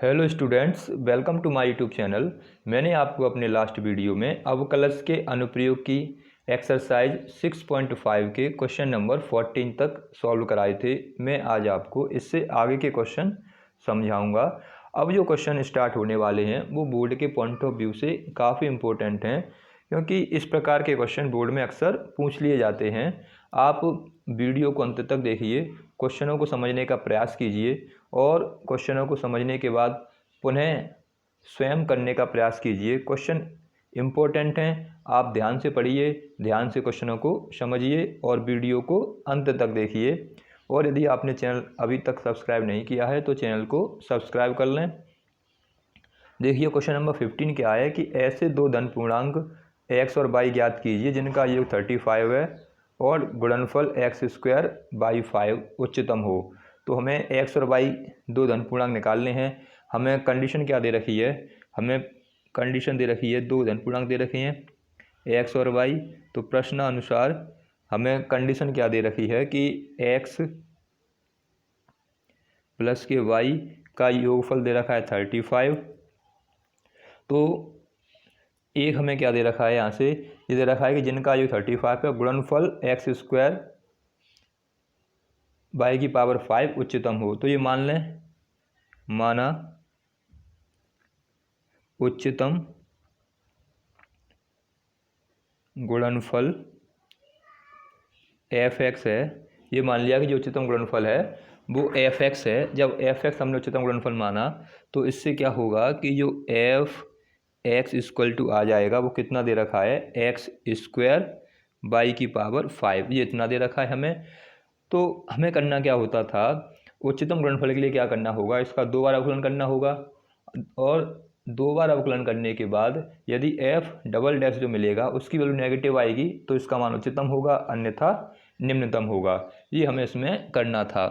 Hello students, welcome to my YouTube channel. मैंने आपको अपने लास्ट वीडियो में अवकलज के अनुप्रयोग की एक्सरसाइज 6.5 के क्वेश्चन नंबर 14 तक सॉल्व कराए थे। मैं आज आपको इससे आगे के क्वेश्चन समझाऊंगा। अब जो क्वेश्चन स्टार्ट होने वाले हैं वो बोर्ड के पॉइंट ऑफ व्यू से काफ़ी इम्पोर्टेंट हैं, क्योंकि इस प्रकार के क्वेश्चन बोर्ड में अक्सर पूछ लिए जाते हैं। आप वीडियो को अंत तक देखिए, क्वेश्चनों को समझने का प्रयास कीजिए और क्वेश्चनों को समझने के बाद पुनः स्वयं करने का प्रयास कीजिए। क्वेश्चन इम्पोर्टेंट हैं, आप ध्यान से पढ़िए, ध्यान से क्वेश्चनों को समझिए और वीडियो को अंत तक देखिए। और यदि आपने चैनल अभी तक सब्सक्राइब नहीं किया है तो चैनल को सब्सक्राइब कर लें। देखिए क्वेश्चन नंबर 15 क्या है कि ऐसे दो धन पूर्णांक x और y ज्ञात कीजिए जिनका योग 35 है और गुणनफल x² बाई 5 उच्चतम हो। तो हमें x और y दो धन पूर्णांक निकालने हैं। हमें कंडीशन क्या दे रखी है? हमें कंडीशन दे रखी है, दो धन पूर्णांक दे रखे हैं x और y। तो प्रश्न अनुसार हमें कंडीशन क्या दे रखी है कि x प्लस के y का योगफल दे रखा है 35। तो एक हमें क्या दे रखा है, यहाँ से ये दे रखा है कि जिनका योग 35 है, गुणनफल x² बाई की पावर 5 उच्चतम हो। तो ये मान लें, माना उच्चतम गुणनफल f(x) है। ये मान लिया कि जो उच्चतम गुणनफल है वो f(x) है। जब f(x) हमने उच्चतम गुणनफल माना तो इससे क्या होगा कि जो f(x) इक्वल टू आ जाएगा, वो कितना दे रखा है, x² बाई की पावर 5, ये इतना दे रखा है हमें। तो हमें करना क्या होता था, उच्चतम गुणनफल के लिए क्या करना होगा, इसका दो बार अवकलन करना होगा और दो बार अवकलन करने के बाद यदि f" जो मिलेगा उसकी वैल्यू नेगेटिव आएगी तो इसका मान उच्चतम होगा, अन्यथा निम्नतम होगा। ये हमें इसमें करना था।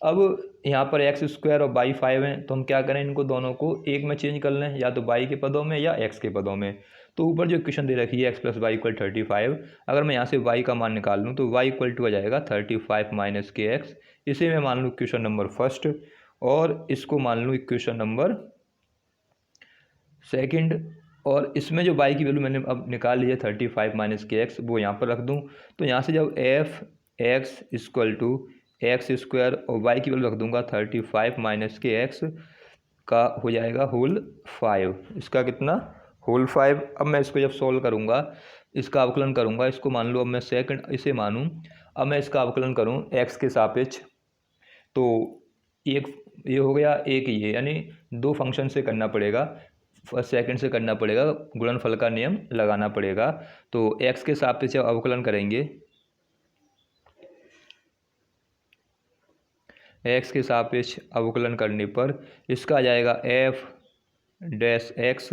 अब यहाँ पर x² और बाई 5 हैं, तो हम क्या करें, इनको दोनों को एक में चेंज कर लें, या तो बाई के पदों में या x के पदों में। तो ऊपर जो इक्वेशन दे रखी है x प्लस वाई इक्वल 35, अगर मैं यहाँ से y का मान निकाल लूँ तो y इक्वल टू आ जाएगा 35 माइनस के x। इसे मैं मान लूँ इक्वेशन नंबर फर्स्ट और इसको मान लूँ इक्वेशन नंबर सेकंड। और इसमें जो y की वैल्यू मैंने अब निकाल ली है 35 माइनस के x, वो यहाँ पर रख दूँ। तो यहाँ से जब f(x) इक्वल टू x² और y की वैल्यू रख दूंगा 35 माइनस के x का हो जाएगा होल 5। इसका कितना, होल 5। अब मैं इसको जब सॉल्व करूँगा, इसका अवकलन करूँगा, इसको मान लो अब मैं सेकंड इसे मानूँ। अब मैं इसका अवकलन करूँ x के सापेक्ष, तो एक ये हो गया, एक ये, यानी दो फंक्शन से करना पड़ेगा, फर्स्ट सेकंड से करना पड़ेगा, गुणनफल का नियम लगाना पड़ेगा। तो x के सापेक्ष जब अवकलन करेंगे, x के सापेक्ष अवकलन करने पर इसका आ जाएगा f(x)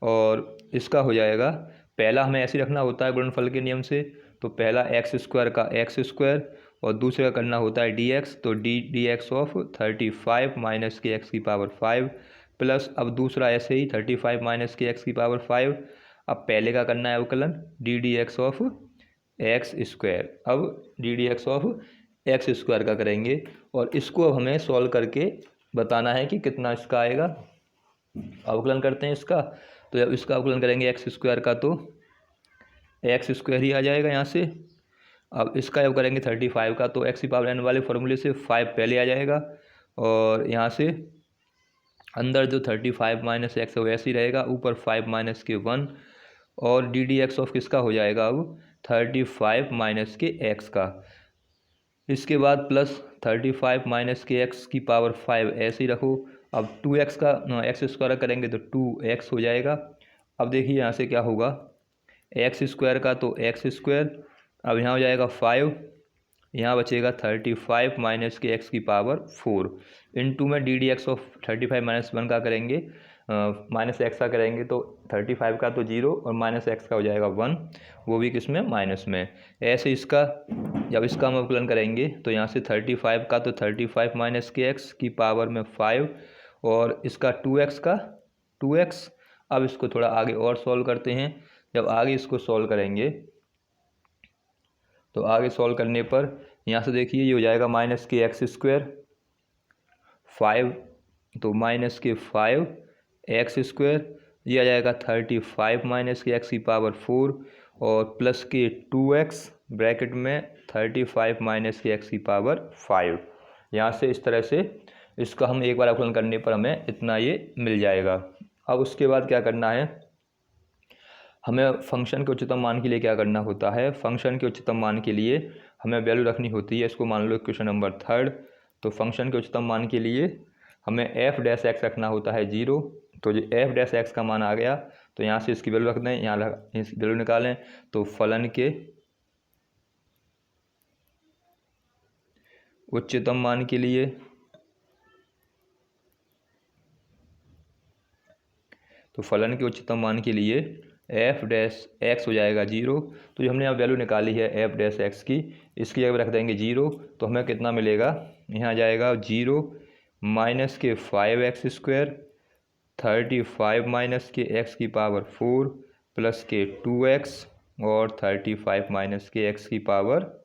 और इसका हो जाएगा, पहला हमें ऐसे रखना होता है गुणनफल के नियम से, तो पहला x² का x² और दूसरे का करना होता है dx, तो dx ऑफ 35 माइनस के x की पावर 5 प्लस, अब दूसरा ऐसे ही 35 माइनस के x की पावर 5। अब पहले का करना है अवकलन ddx ऑफ x²। अब ddx ऑफ x² का करेंगे और इसको अब हमें सॉल्व करके बताना है कि कितना इसका आएगा। अवकलन करते हैं इसका, तो जब इसका अवकलन करेंगे x² का तो x² ही आ जाएगा यहाँ से। अब इसका जब करेंगे 35 का तो x की पावर n वाले फॉर्मूले से 5 पहले आ जाएगा और यहाँ से अंदर जो 35 माइनस एक्स है वो ऐसे ही रहेगा, ऊपर 5 माइनस के 1 और ddx ऑफ किसका हो जाएगा अब 35 माइनस के x का। इसके बाद प्लस 35 माइनस के x की पावर 5 ऐसे ही रखो। अब 2x का x² करेंगे तो 2x हो जाएगा। अब देखिए यहाँ से क्या होगा, x² का तो x², अब यहाँ हो जाएगा 5, यहाँ बचेगा 35 माइनस के x की पावर 4 इंटू में ddx ऑफ 35 माइनस 1 का करेंगे, माइनस x का करेंगे तो 35 का तो 0 और माइनस x का हो जाएगा 1, वो भी किस में, माइनस में। ऐसे इसका जब इसका हम अवकलन करेंगे तो यहाँ से 35 का तो 35 माइनस के x की पावर में 5 और इसका 2x का 2x। अब इसको थोड़ा आगे और सॉल्व करते हैं। जब आगे इसको सॉल्व करेंगे तो आगे सॉल्व करने पर यहाँ से देखिए ये हो जाएगा माइनस के x², 5 तो माइनस के 5 एक्स स्क्वायर, ये आ जाएगा 35 माइनस के एक्स की पावर 4 और प्लस के 2x ब्रैकेट में 35 माइनस के एक्स की पावर 5। यहाँ से इस तरह से इसका हम एक बार अवकलन करने पर हमें इतना ये मिल जाएगा। अब उसके बाद क्या करना है, हमें फंक्शन के उच्चतम मान के लिए क्या करना होता है, फंक्शन के उच्चतम मान के लिए हमें वैल्यू रखनी होती है। इसको मान लो क्वेश्चन नंबर 3। तो फंक्शन के उच्चतम मान के लिए हमें एफ डैश एक्स रखना होता है 0। तो जो एफ डैश एक्स का मान आ गया तो यहाँ से इसकी वैल्यू रख दें, यहाँ इसकी वैल्यू निकालें। तो फलन के उच्चतम मान के लिए एफ डैश एक्स हो जाएगा 0। तो जो हमने यहाँ वैल्यू निकाली है एफ डैश एक्स की, इसकी जगह रख देंगे 0। तो हमें कितना मिलेगा, यहाँ आ जाएगा 0 माइनस के 5x स्क्वायर 35 माइनस के x की पावर 4 प्लस के 2x और 35 माइनस के x की पावर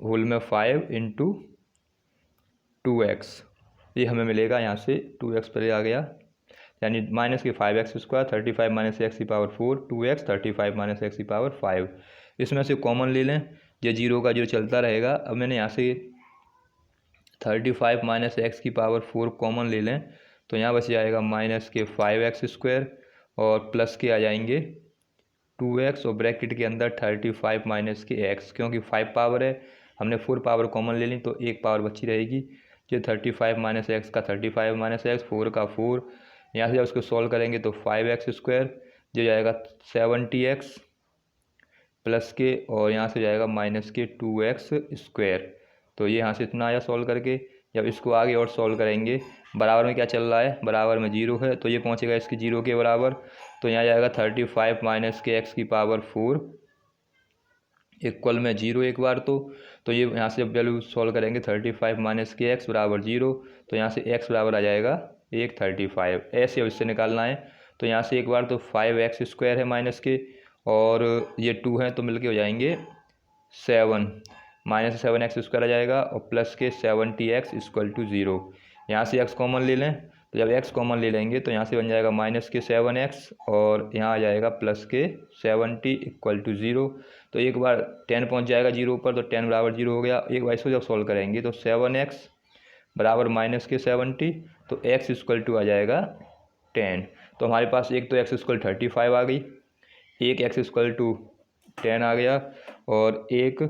होल में 5 इंटू 2x। ये हमें मिलेगा, यहाँ से 2x पहले आ गया, यानी माइनस के 5x स्क्वायर 35 माइनस एक्स की पावर 4 2x 35 माइनस एक्स की पावर 5। इसमें से कॉमन ले लें, ये 0 का 0 चलता रहेगा। अब मैंने यहाँ से 35 माइनस एक्स की पावर 4 कॉमन ले लें तो यहाँ बच जाएगा माइनस के 5x स्क्वायर और प्लस के आ जाएंगे 2x और ब्रैकेट के अंदर 35 माइनस के x, क्योंकि 5 पावर है हमने 4 पावर कॉमन ले ली तो एक पावर बची रहेगी। जो 35 माइनस एक्स का 35 माइनस एक्स 4 का 4, यहाँ से जब उसको सॉल्व करेंगे तो 5x स्क्वायर जो जाएगा 70x प्लस के और यहाँ से जाएगा माइनस के 2x स्क्वायर। तो ये यहाँ से इतना आया सॉल्व करके। जब इसको आगे और सॉल्व करेंगे, बराबर में क्या चल रहा है, बराबर में 0 है तो ये पहुँचेगा इसकी 0 के बराबर। तो यहाँ जाएगा 35 माइनस के एक्स की पावर 4 इक्वल में 0 एक बार। तो ये यहाँ से जब वैल्यू सॉल्व करेंगे 35 माइनस के एक्स बराबर 0, तो यहाँ से x बराबर आ जाएगा 35। ऐसे अब इससे निकालना है। तो यहाँ से एक बार तो 5x स्क्वायर है माइनस के और ये 2 हैं तो मिलके हो जाएंगे 7 माइनस 7x स्क्वायर आ जाएगा और प्लस के 70x इक्वल टू 0। यहाँ से x कॉमन ले लें, तो जब x कॉमन ले लेंगे तो यहाँ से बन जाएगा माइनस के 7x और यहाँ आ जाएगा प्लस के 70 इक्वल टू 0। तो एक बार 10 पहुँच जाएगा 0 पर, तो 10 बराबर 0 हो गया। एक बार इसको जब सॉल्व करेंगे तो 7x बराबर माइनस के 70, तो x इक्वल टू आ जाएगा 10। तो हमारे पास एक तो x इक्वल 35 आ गई, एक x इक्वल टू 10 आ गया और एक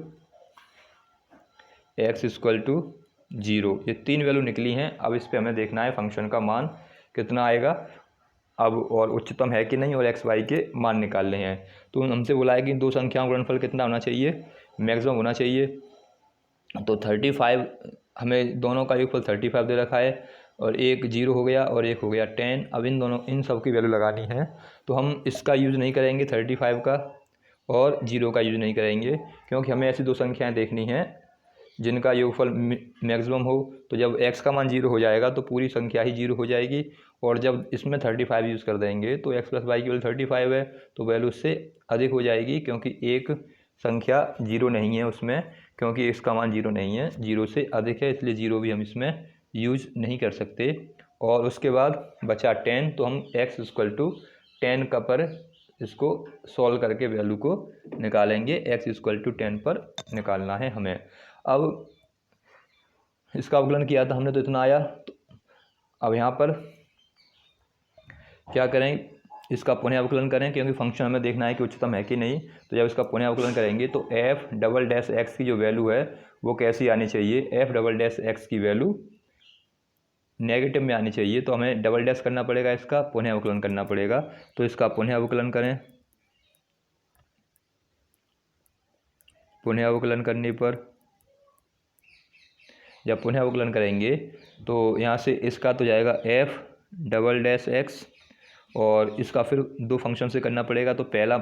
x इक्वल टू 0। ये 3 वैल्यू निकली हैं। अब इस पर हमें देखना है फंक्शन का मान कितना आएगा अब, और उच्चतम है कि नहीं, और x y के मान निकालने हैं। तो हमसे बोला है कि दो संख्याओं का गुणनफल कितना होना चाहिए, मैक्सिमम होना चाहिए। तो 35 हमें दोनों का योगफल 35 दे रखा है और एक 0 हो गया और एक हो गया 10। अब इन सब की वैल्यू लगानी है। तो हम इसका यूज़ नहीं करेंगे 35 का और 0 का यूज़ नहीं करेंगे, क्योंकि हमें ऐसी दो संख्याएं देखनी हैं जिनका योगफल मैक्सिमम हो। तो जब x का मान 0 हो जाएगा तो पूरी संख्या ही 0 हो जाएगी, और जब इसमें 35 यूज़ कर देंगे तो x प्लस वाई की वैल्यू 35 है तो वैल्यू उससे अधिक हो जाएगी, क्योंकि एक संख्या 0 नहीं है उसमें, क्योंकि इसका मान 0 नहीं है, 0 से अधिक है, इसलिए 0 भी हम इसमें यूज नहीं कर सकते। और उसके बाद बचा 10, तो हम x इक्वल टू 10 का पर इसको सॉल्व करके वैल्यू को निकालेंगे। x इक्वल टू 10 पर निकालना है हमें। अब इसका अवकलन किया था हमने तो इतना आया। तो अब यहाँ पर क्या करें, इसका पुनः अवकलन करें, क्योंकि फंक्शन हमें देखना है कि उच्चतम है कि नहीं। तो जब इसका पुनः अवकलन करेंगे तो एफ डबल डैश एक्स की जो वैल्यू है वो कैसी आनी चाहिए, एफ डबल डैश एक्स की वैल्यू नेगेटिव में आनी चाहिए। तो हमें डबल डैश करना पड़ेगा, इसका पुनः अवकलन करना पड़ेगा। तो इसका पुनः अवकलन करें, पुनः अवकलन करने पर जब पुनः अवकलन करेंगे तो यहाँ से इसका तो जाएगा एफ डबल डैश एक्स, और इसका फिर दो फंक्शन से करना पड़ेगा। तो पहला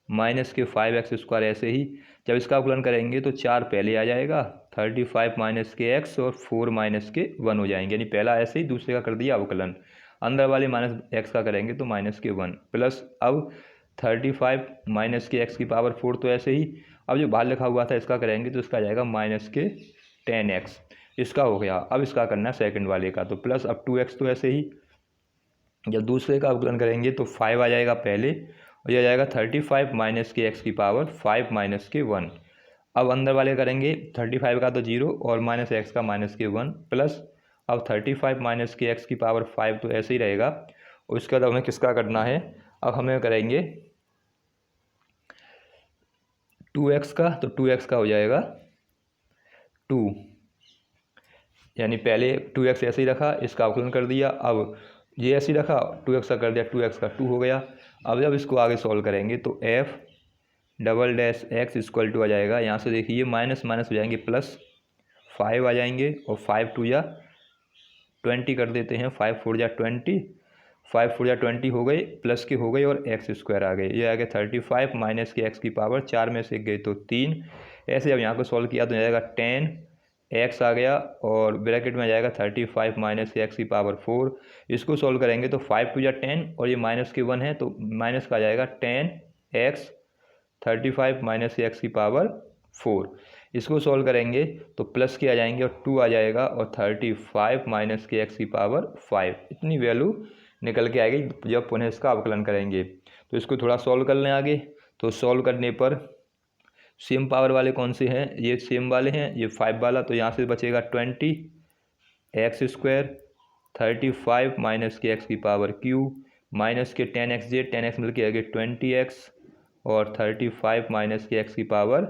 माइनस के 5x स्क्वायर, ऐसे ही जब इसका अवकलन करेंगे तो 4 पहले आ जाएगा 35 माइनस के x और 4 माइनस के 1 हो जाएंगे, यानी पहला ऐसे ही दूसरे का कर दिया अवकलन। अंदर वाले माइनस x का करेंगे तो माइनस के 1 प्लस अब 35 माइनस के x की पावर 4, तो ऐसे ही अब जो बाहर लिखा हुआ था इसका करेंगे तो इसका आ जाएगा माइनस के 10x। इसका हो गया। अब इसका करना है सेकंड वाले का, तो प्लस अब 2x तो ऐसे ही, जब दूसरे का अवकलन करेंगे तो 5 आ जाएगा पहले, और यह आ जाएगा 35 माइनस के एक्स की पावर 5 माइनस के 1। अब अंदर वाले करेंगे 35 का तो 0 और माइनस एक्स का माइनस के 1 प्लस, अब 35 माइनस के एक्स की पावर 5 तो ऐसे ही रहेगा। और उसके बाद हमें किसका करना है, अब हमें करेंगे 2x का, तो 2x का हो जाएगा 2, यानी पहले 2x ऐसे ही रखा, इसका अवकलन कर दिया, अब ये ऐसे ही रखा 2x का कर दिया, 2x का 2 हो गया। अब जब इसको आगे सॉल्व करेंगे तो f double dash x equal to आ जाएगा, यहाँ से देखिए माइनस माइनस हो जाएंगे प्लस 5 आ जाएंगे, और 5 2 या 20 कर देते हैं, 5 4 या 20, 5 4 या 20 हो गए, प्लस के हो गए और एक्स स्क्वायर आ गए, ये आ गया 35 माइनस के एक्स की पावर 4 में से गए तो 3। ऐसे जब यहाँ को सॉल्व किया तो जाएगा 10 एक्स आ गया, और ब्रैकेट में आ जाएगा 35 माइनस के एक्स की पावर 4। इसको सॉल्व करेंगे तो 5 2 या 10 और ये माइनस के 1 है तो माइनस का आ जाएगा 10 एक्स 35 माइनस के एक्स की पावर 4। इसको सॉल्व करेंगे तो प्लस के आ जाएंगे और 2 आ जाएगा, और 35 माइनस के एक्स की पावर 5, इतनी वैल्यू निकल के आएगी जब पुनः इसका अवकलन करेंगे। तो इसको थोड़ा सॉल्व कर लें आगे। तो सॉल्व करने पर सेम पावर वाले कौन से हैं, ये सेम वाले हैं, ये 5 वाला, तो यहाँ से बचेगा 20 एक्स स्क्वायर 35 माइनस के एक्स की पावर क्यू माइनस के 10x जे 10x मिल के आगे 20x और 35 माइनस के एक्स की पावर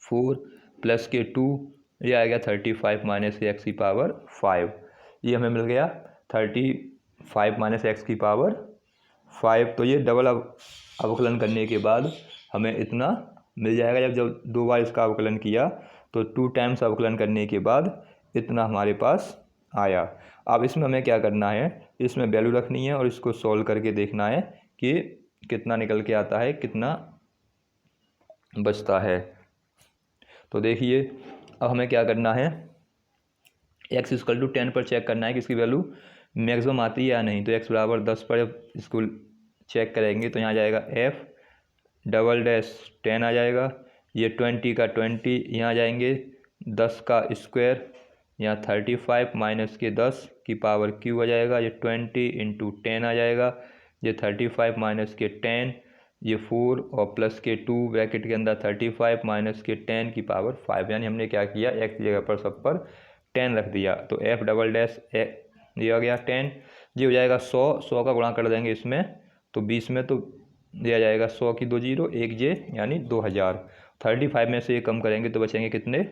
4 प्लस के 2, ये आ गया 35 माइनस के एक्स की पावर 5। ये हमें मिल गया 35 माइनस एक्स की पावर 5। तो ये डबल अवकलन करने के बाद हमें इतना मिल जाएगा। जब 2 बार इसका अवकलन किया तो 2 टाइम्स अवकलन करने के बाद इतना हमारे पास आया। अब इसमें हमें क्या करना है, इसमें वैल्यू रखनी है और इसको सॉल्व करके देखना है कि कितना निकल के आता है, कितना बचता है। तो देखिए अब हमें क्या करना है, x इक्वल टू 10 पर चेक करना है कि इसकी वैल्यू मैक्सिमम आती है या नहीं। तो x बराबर 10 पर जब इसको चेक करेंगे तो यहाँ जाएगा f डबल डैश 10 आ जाएगा, ये 20 का 20 यहाँ जाएंगे 10 का स्क्वायर, यहाँ 35 माइनस के 10 की पावर क्यू आ जाएगा, ये 20 इंटू 10 आ जाएगा, ये 35 माइनस के 10, ये 4 और प्लस के 2 ब्रैकेट के अंदर 35 माइनस के 10 की पावर 5। यानी हमने क्या किया, x की जगह पर सब पर 10 रख दिया। तो f डबल डैश ये आ गया 10, ये हो जाएगा 100 का गुणा कर देंगे इसमें तो 20 में, तो ये आ जाएगा 100 की 2 0 1 जे यानी 2000। 35 में से ये कम करेंगे तो बचेंगे कितने,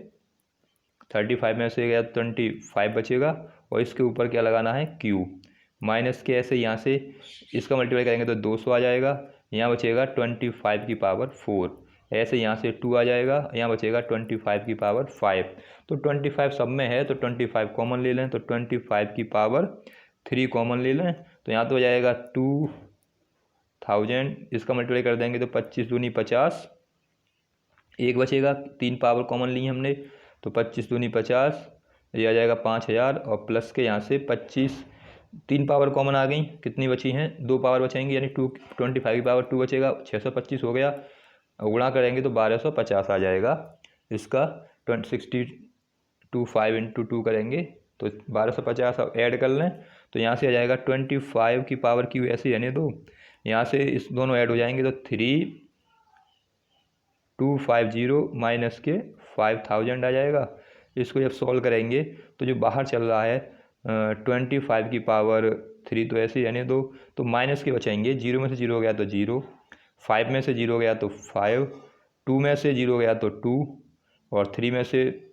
35 में से गया 25 बचेगा, और इसके ऊपर क्या लगाना है क्यू माइनस के, ऐसे यहाँ से इसका मल्टीप्लाई करेंगे तो 200 आ जाएगा, यहाँ बचेगा 25 की पावर 4, ऐसे यहाँ से 2 आ जाएगा, यहाँ बचेगा 25 की पावर 5। तो 25 सब में है तो 25 कॉमन ले लें, तो 25 की पावर 3 कॉमन ले लें, तो यहाँ तो हो जाएगा 2000, इसका मल्टीप्लाई कर देंगे तो 25 दूनी 50, एक बचेगा 3 पावर कॉमन ली हमने तो 25 दूनी 50, ये आ जाएगा 5000, और प्लस के यहाँ से 25 3 पावर कॉमन आ गई, कितनी बची हैं 2 पावर बचेंगी, यानी 25 की पावर 2 बचेगा, 625 हो गया, गुणा करेंगे तो 1250 आ जाएगा। इसका 5 इंटू 2 करेंगे तो 1250 अब ऐड कर लें तो यहाँ से आ जाएगा 25 की पावर क्यू ऐसे रहने दो, यहाँ से इस दोनों ऐड हो जाएंगे तो 3250 माइनस के 5000 आ जाएगा। इसको जब सॉल्व करेंगे तो जो बाहर चल रहा है 25 की पावर 3 तो ऐसे ही रहने दो, तो माइनस के बचेंगे, 0 में से 0 गया तो 0, 5 में से 0 गया तो 5, 2 में से 0 गया तो 2, और 3 में से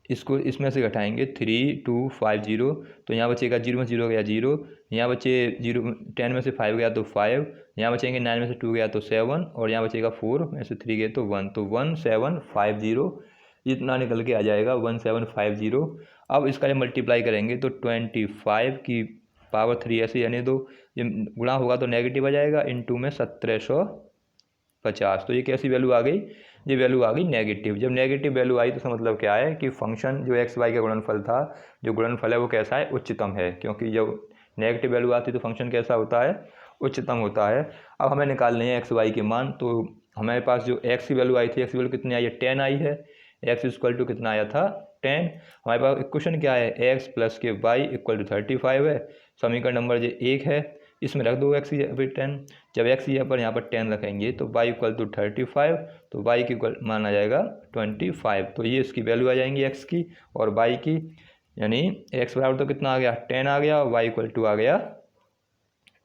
इसको इसमें से घटाएंगे 3250, तो यहाँ बचेगा 0 में से 0 गया 0, यहाँ बचे 10 में से 5 गया तो 5, यहाँ बचेंगे 9 में से 2 गया तो 7, और यहाँ बचेगा 4 में से 3 गए तो 1, तो 1750 इतना निकल के आ जाएगा 1750। अब इसका जब मल्टीप्लाई करेंगे तो 25 की पावर 3 ऐसे यानी दो, ये गुणा होगा तो नेगेटिव आ जाएगा, इनटू में 1750, तो ये कैसी वैल्यू आ गई, ये वैल्यू आ गई नेगेटिव। जब नेगेटिव वैल्यू आई तो इसका मतलब क्या है कि फंक्शन जो एक्स वाई का गुणनफल था, जो गुणनफल है वो कैसा है, उच्चतम है, क्योंकि जब नेगेटिव वैल्यू आती है तो फंक्शन कैसा होता है, उच्चतम होता है। अब हमें निकालने हैं एक्स वाई के मान, तो हमारे पास जो एक्स की वैल्यू आई थी, एक्स की वैल्यू कितनी आई है 10 आई है, एक्स इक्वल टू कितना आया था 10। हमारे पास इक्वेशन क्या है, एक्स प्लस के वाई इक्वल टू 35 है। समीकरण नंबर जो 1 है, इसमें रख दो एक्स की जगह पर 10। जब एक्स की जगह पर यहाँ पर 10 रखेंगे तो वाई इक्वल टू 35, तो वाई की इक्वल मान आ जाएगा 25। तो ये इसकी वैल्यू आ जाएंगी एक्स की और वाई की, यानी एक्स बराबर तो कितना आ गया 10 आ गया और वाई इक्वल टू आ गया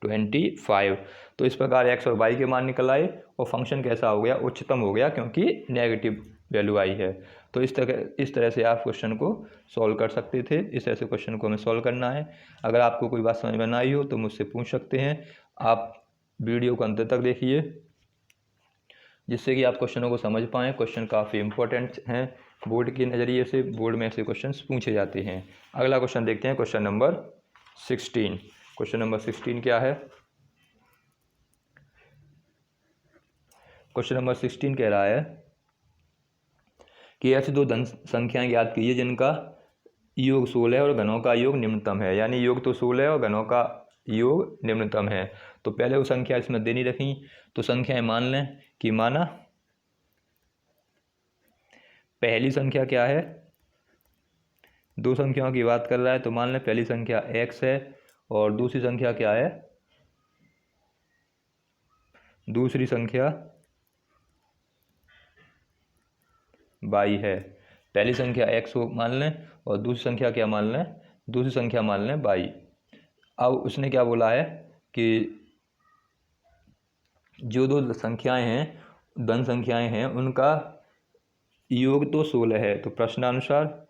25। तो इस प्रकार एक्स और वाई के मान निकल आए और फंक्शन कैसा हो गया, उच्चतम हो गया, क्योंकि नेगेटिव वैल्यू आई है। तो इस तरह से आप क्वेश्चन को सॉल्व कर सकते थे। इस तरह से क्वेश्चन को हमें सॉल्व करना है। अगर आपको कोई बात समझ में ना आई हो तो मुझसे पूछ सकते हैं। आप वीडियो को अंत तक देखिए जिससे कि आप क्वेश्चनों को समझ पाएँ। क्वेश्चन काफ़ी इंपॉर्टेंट हैं बोर्ड के नज़रिए से, बोर्ड में ऐसे क्वेश्चन पूछे जाते हैं। अगला क्वेश्चन देखते हैं, क्वेश्चन नंबर 16। क्वेश्चन नंबर 16 क्या है, क्वेश्चन नंबर 16 कह रहा है कि ऐसी दो धन संख्याएं ज्ञात कीजिए जिनका योग 16 है और घनों का योग निम्नतम है। यानी योग तो 16 है और घनों का योग निम्नतम है। तो पहले वो संख्या इसमें देनी रखी, तो संख्याएं मान लें कि माना पहली संख्या क्या है, दो संख्याओं की बात कर रहा है, तो मान लें पहली संख्या x है और दूसरी संख्या क्या है, दूसरी संख्या y है। पहली संख्या x को मान लें और दूसरी संख्या क्या मान लें, दूसरी संख्या मान लें y। अब उसने क्या बोला है कि जो दो संख्याएं हैं, धन संख्याएं हैं, उनका योग तो 16 है। तो प्रश्नानुसार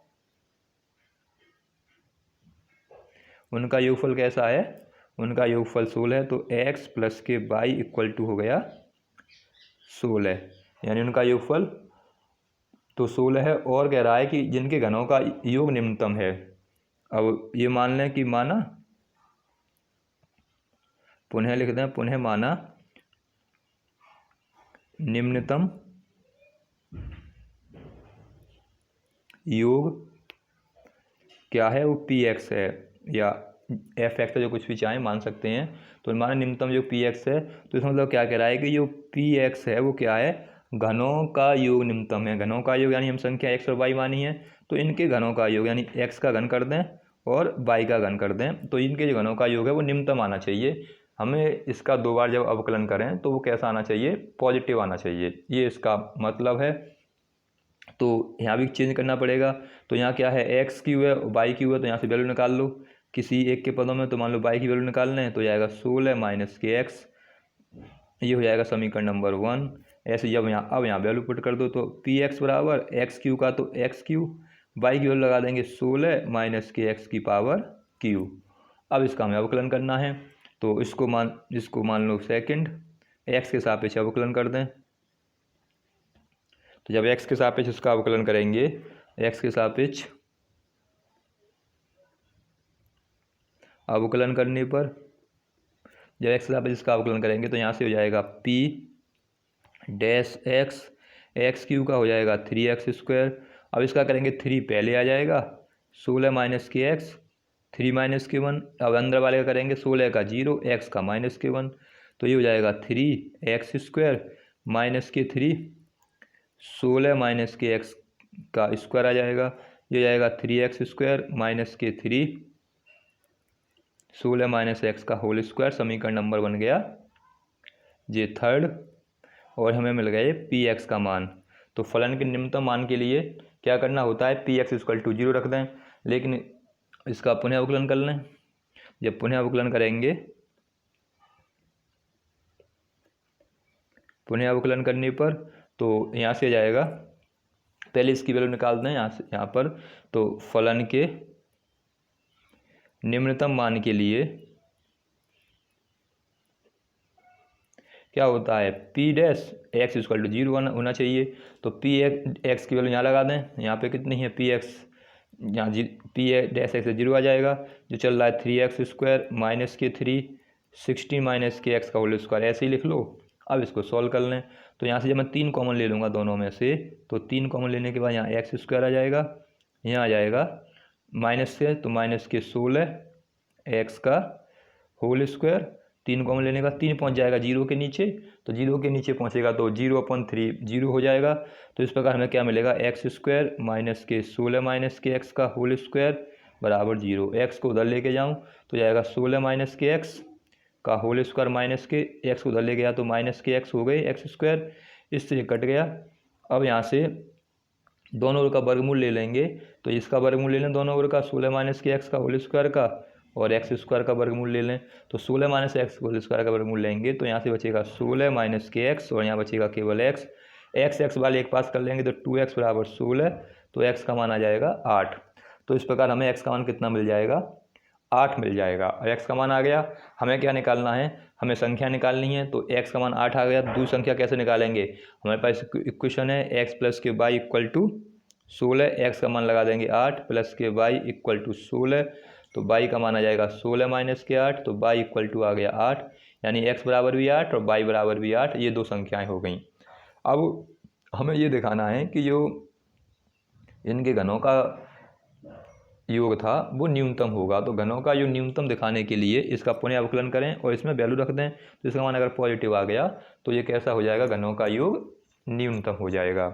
उनका योगफल कैसा है, उनका योगफल 16 है। तो x प्लस के y इक्वल टू हो गया 16, यानी उनका योगफल तो 16 है। और कह रहा है कि जिनके घनों का योग निम्नतम है। अब ये मान लें कि माना, पुनः लिख दें, पुनः माना निम्नतम योग क्या है, वो px है या fx है, जो कुछ भी चाहें मान सकते हैं। तो माना निम्नतम योग px है। तो इसका मतलब क्या कह रहा है कि जो px है वो क्या है, घनों का योग निम्नतम है। घनों का योग यानी हम संख्या x और y मानी है, तो इनके घनों का योग यानी x का घन कर दें और y का घन कर दें, तो इनके जो घनों का योग है वो निम्नतम आना चाहिए। हमें इसका दो बार जब अवकलन करें तो वो कैसा आना चाहिए, पॉजिटिव आना चाहिए, ये इसका मतलब है। तो यहाँ भी चेंज करना पड़ेगा। तो यहाँ क्या है, एक्स क्यू है, वाई क्यू है, तो यहाँ से वैल्यू निकाल लो किसी एक के पदों में। तो मान लो वाई की वैल्यू निकालना है, तो जाएगा 16 माइनस के एक्स, ये हो जाएगा समीकरण नंबर 1। ऐसे जब अब यहाँ वैल्यू पुट कर दो तो पी एक्स बराबर एक्स क्यू का तो एक्स क्यू, वाई की वैल्यू लगा देंगे 16 माइनस के एक्स की पावर क्यू। अब इसका हमें अवकलन करना है, तो इसको मान लो सेकंड, एक्स के सापेक्ष अवकलन कर दें। तो जब x के सापेक्ष इसका अवकलन करेंगे, x के सापेक्ष अवकलन करने पर, जब x के सापेक्ष इसका अवकलन करेंगे तो यहाँ से हो जाएगा p dash x, x Q का हो जाएगा 3x²। अब इसका करेंगे 3 पहले आ जाएगा, 16 माइनस के एक्स, 3 माइनस के 1। अब अंदर वाले का करेंगे 16 का 0, x का माइनस के 1, तो ये हो जाएगा 3x² माइनस के 3, 16 माइनस के एक्स का स्क्वायर आ जाएगा, ये जाएगा 3x² माइनस के 3, 16 माइनस एक्स का होल स्क्वायर। समीकरण नंबर बन गया ये थर्ड, और हमें मिल गया पी एक्स का मान। तो फलन के निम्नतम मान के लिए क्या करना होता है, पी एक्स इक्वल टू 0 रख दें, लेकिन इसका पुनः अवकलन कर लें। जब पुनः अवकलन करेंगे, पुनः अवकलन करने पर तो यहाँ से जाएगा, पहले इसकी वैल्यू निकाल दें यहाँ पर। तो फलन के निम्नतम मान के लिए क्या होता है, P dash x equal to 0 होना चाहिए। तो पी एक्स की वैल्यू यहाँ लगा दें, यहाँ पे कितनी है पी एक्स, यहाँ पी डैश एक्स 0 आ जाएगा, जो चल रहा है 3x² माइनस के 3, 16 माइनस के एक्स का होल स्क्वायर, ऐसे ही लिख लो। अब इसको सॉल्व कर लें, तो यहाँ से जब मैं 3 कॉमन ले लूँगा दोनों में से, तो 3 कॉमन लेने के बाद यहाँ x² आ जाएगा, यहाँ आ जाएगा माइनस से, तो माइनस के 16 एक्स का होल स्क्वायर, 3 कॉमन लेने का 3 पहुंच जाएगा 0 के नीचे, तो 0 के नीचे पहुंचेगा तो 0/3 0 हो जाएगा। तो इस प्रकार हमें क्या मिलेगा, एक्स स्क्वायर माइनस के 16 माइनस के एक्स का होल स्क्वायर बराबर 0। एक्स को उधर लेके जाऊँ तो जाएगा 16 माइनस के एक्स का होल स्क्वायर माइनस के एक्स को उधर ले गया तो माइनस के एक्स हो गए एक्स स्क्वायर, इससे ये कट गया। अब यहाँ से दोनों ओर का वर्गमूल ले लेंगे, तो इसका वर्गमूल ले लें दोनों ओर का, 16 माइनस के एक्स का होल स्क्वायर का, और एक्स स्क्वायर का वर्गमूल ले लें। तो 16 माइनस एक्स होल स्क्वायर का वर्गमूल लेंगे तो यहाँ से बचेगा 16 माइनस के एक्स, और यहाँ बचेगा केवल एक्स। एक्स वाले एक पास कर लेंगे तो 2x बराबर 16, तो एक्स का मान आ जाएगा 8। तो इस प्रकार हमें एक्स का मान कितना मिल जाएगा, 8 मिल जाएगा। और एक्स का मान आ गया, हमें क्या निकालना है, हमें संख्या निकालनी है। तो एक्स का मान 8 आ गया, दूसरी संख्या कैसे निकालेंगे, हमारे पास इक्वेशन है एक्स प्लस के वाई इक्वल टू 16। एक्स का मान लगा देंगे 8 प्लस के वाई इक्वल टू 16, तो वाई का मान आ जाएगा 16 माइनस के 8, तो वाई इक्वल टू आ गया 8, यानी एक्स बराबर भी 8 और वाई बराबर भी 8। ये दो संख्याएं हो गई। अब हमें ये दिखाना है कि जो इनके घनों का योग था वो न्यूनतम होगा। तो घनों का योग न्यूनतम दिखाने के लिए इसका पुनः अवकलन करें और इसमें वैल्यू रख दें, तो इसका मान अगर पॉजिटिव आ गया तो ये कैसा हो जाएगा, घनों का योग न्यूनतम हो जाएगा।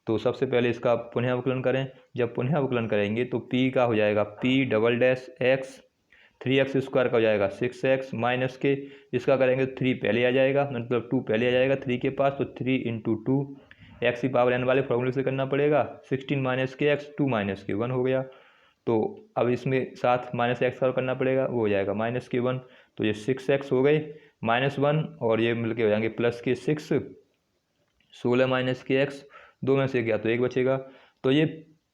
तो सबसे पहले इसका पुनः अवकलन करें। जब पुनः अवकलन करेंगे तो p का हो जाएगा p double dash x, 3x square का हो जाएगा 6x माइनस के, इसका करेंगे तो 3 पहले आ जाएगा, मतलब 2 पहले आ जाएगा 3 के पास, तो 3 इंटू 2 एक्स की पावर n वाले फॉर्मूले से करना पड़ेगा। 16 माइनस के x 2 माइनस के 1 हो गया। तो अब इसमें साथ माइनस एक्स का करना पड़ेगा, वो हो जाएगा माइनस के 1, तो ये 6x हो गए माइनस 1, और ये मिलके हो जाएंगे प्लस के 6, 16 माइनस के x, दो में से गया तो एक बचेगा। तो ये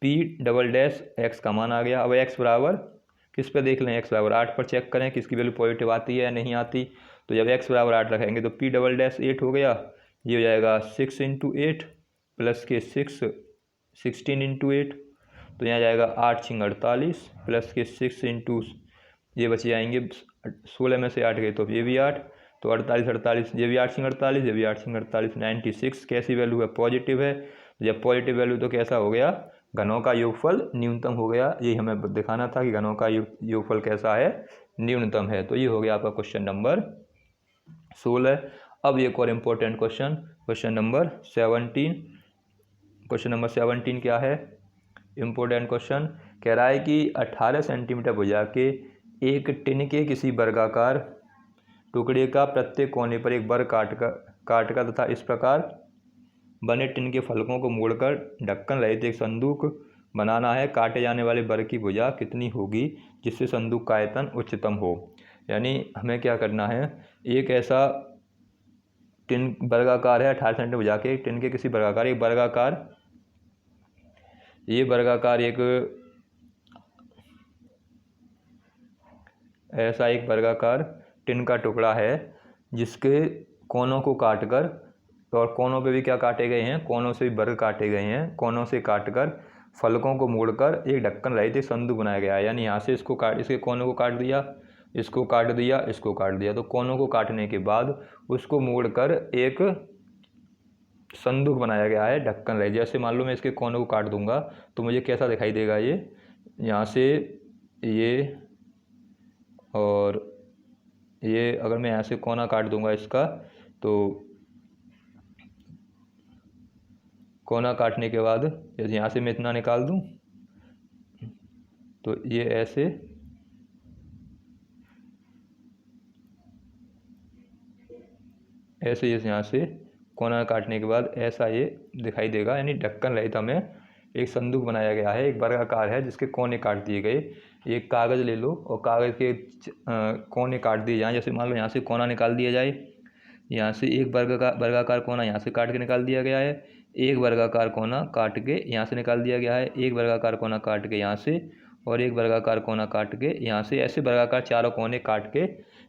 p डबल डैश x का मान आ गया। अब x बराबर किस पे देख लें, x बराबर 8 पर चेक करें कि इसकी वैल्यू पॉजिटिव आती है या नहीं आती। तो जब x बराबर 8 रखेंगे तो p डबल डैश 8 हो गया, ये हो जाएगा 6 इंटू 8 प्लस के 6 16 इंटू 8, तो यहाँ जाएगा 8 छिंग 48 प्लस के 6 इंटू, ये बचे जाएंगे 16 में से 8 गए तो ये भी 8, तो 48 48, ये भी 8 छिंग 48, ये भी 8 छिंग 48, 96 कैसी वैल्यू है, पॉजिटिव है। जब पॉजिटिव वैल्यू तो कैसा हो गया, घनों का योगफल न्यूनतम हो गया। यही हमें दिखाना था कि घनों का योगफल कैसा है, न्यूनतम है। तो ये हो गया आपका क्वेश्चन नंबर 16। अब एक और important question, question number 17। Question number 17 क्या है, इम्पोर्टेंट क्वेश्चन कह रहा है कि 18 सेंटीमीटर भुजा के एक टिन के किसी वर्गाकार टुकड़े का प्रत्येक कोने पर एक वर्ग काटकर तथा इस प्रकार बने टिन के फलकों को मोड़कर ढक्कन रहित एक संदूक बनाना है। काटे जाने वाले वर्ग की भुजा कितनी होगी जिससे संदूक का आयतन उच्चतम हो। यानी हमें क्या करना है, एक ऐसा टिन वर्गाकार है 18 सेंटीमीटर भुजा के टिन के किसी वर्गाकार, एक वर्गाकार, ये वर्गाकार एक ऐसा एक वर्गाकार टिन का टुकड़ा है जिसके कोनों को काटकर, और कोनों पे भी क्या काटे गए हैं, कोनों से भी वर्ग काटे गए हैं, कोनों से काटकर फलकों को मोड़कर एक ढक्कन रहित एक संदूक बनाया गया है। यानी यहाँ से इसको काट, इसके कोनों को काट दिया, इसको काट दिया, इसको काट दिया, तो कोनों को काटने के बाद उसको मोड़कर एक संदूक बनाया गया है ढक्कन रहित। जैसे मान लो मैं इसके कोनों को काट दूंगा तो मुझे कैसा दिखाई देगा, ये यहाँ से ये, और ये अगर मैं यहाँ से कोना काट दूंगा इसका, तो कोना काटने के बाद जैसे यहाँ से मैं इतना निकाल दूँ तो ये ऐसे ऐसे जैसे यहाँ से कोना काटने के बाद ऐसा ये दिखाई देगा। यानी ढक्कन रहित हमें एक संदूक बनाया गया है, एक वर्गाकार है जिसके कोने काट दिए गए। एक कागज़ ले लो और कागज़ के कोने काट दिए जाएँ। जैसे मान लो यहाँ से कोना निकाल दिया जाए, यहाँ से एक वर्गाकार कोना यहाँ से काट के निकाल दिया गया है, एक वर्गाकार कोना काट के यहाँ से निकाल दिया गया है, एक वर्गाकार कोना काट के यहाँ से, और एक वर्गाकार कोना काट के यहाँ से, ऐसे वर्गाकार चारों कोने काट के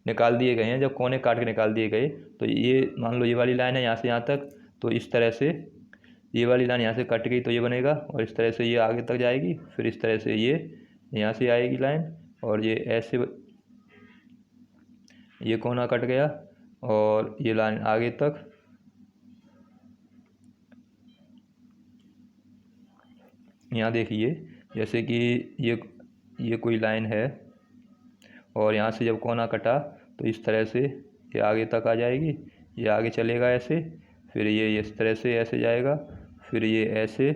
निकाल दिए गए हैं। जब कोने काट के निकाल दिए गए तो ये मान लो ये वाली लाइन है यहाँ से यहाँ तक, तो इस तरह से ये वाली लाइन यहाँ से कट गई तो ये बनेगा, और इस तरह से ये आगे तक जाएगी, फिर इस तरह से ये यहाँ से आएगी लाइन, और ये ऐसे ये कोना कट गया और ये लाइन आगे तक, यहाँ देखिए जैसे कि ये कोई लाइन है और यहाँ से जब कोना कटा तो इस तरह से ये आगे तक आ जाएगी, ये आगे चलेगा ऐसे, फिर ये इस तरह से ऐसे जाएगा, फिर ये ऐसे